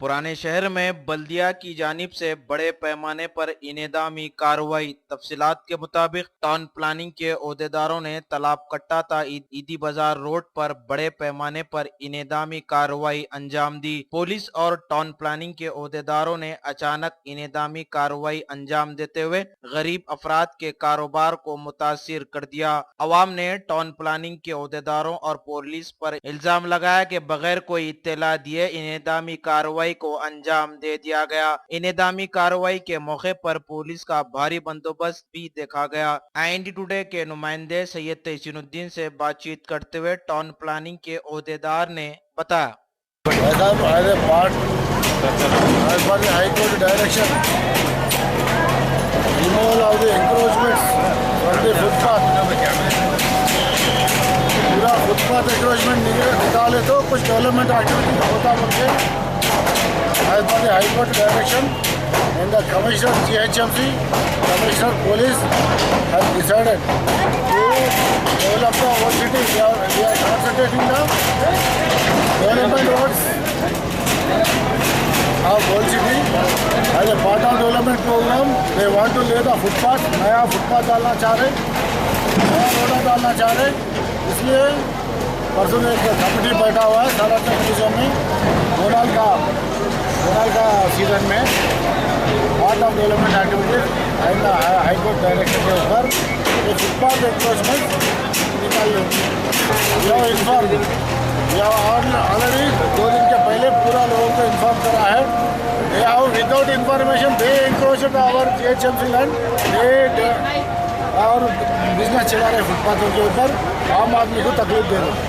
पुराने शहर में बल्दिया की जानिब से बड़े पैमाने पर इनेदामी कार्रवाई। तफसीलात के मुताबिक टाउन प्लानिंग के ओहदेदारों ने तालाब कट्टा था ईदी बाजार रोड पर बड़े पैमाने पर इनेदामी कार्रवाई अंजाम दी। पुलिस और टाउन प्लानिंग के ओहदेदारों ने अचानक इनेदामी कार्रवाई अंजाम देते हुए गरीब अफराद के कारोबार को मुतासिर कर दिया। अवाम ने टाउन प्लानिंग के ओहदेदारों और पुलिस पर इल्जाम लगाया कि बगैर कोई इत्तला दिए इनेदामी कार्रवाई को अंजाम दे दिया गया। इनेदामी कार्रवाई के मौके पर पुलिस का भारी बंदोबस्त भी देखा गया। IND टुडे के नुमाइंदे सैयद तहसीनुद्दीन से बातचीत करते हुए टाउन प्लानिंग के ओहदेदार ने बताया, पूरा फुटपाथ एंक्रोचमेंट निकाले तो कुछ डेवलपमेंट एक्टिविटी होता बोलते as per the High Court direction and the Commissioner GHMC, Commissioner Police has decided to develop the whole city. We are concentrating the development roads of whole city. As a part of development program, they want to lay the footpath, नया footpath डालना चाह रहे, नया road डालना चाह रहे। इसलिए परसों एक कमेटी बैठा हुआ है सारा डिवीजन में ओवरऑल का सीजन में part of development activities and high court direction के ऊपर ये फुटपाथ एंक्रोचमेंट निकाल इन्फॉर्म ऑलरेडी 2 दिन के पहले पूरा लोगों को इन्फॉर्म करा है। They how without information they encroached our GHMC land और बिजनेस चला रहे फुटपाथों के ऊपर, आम आदमी को तकलीफ दे रहे हैं।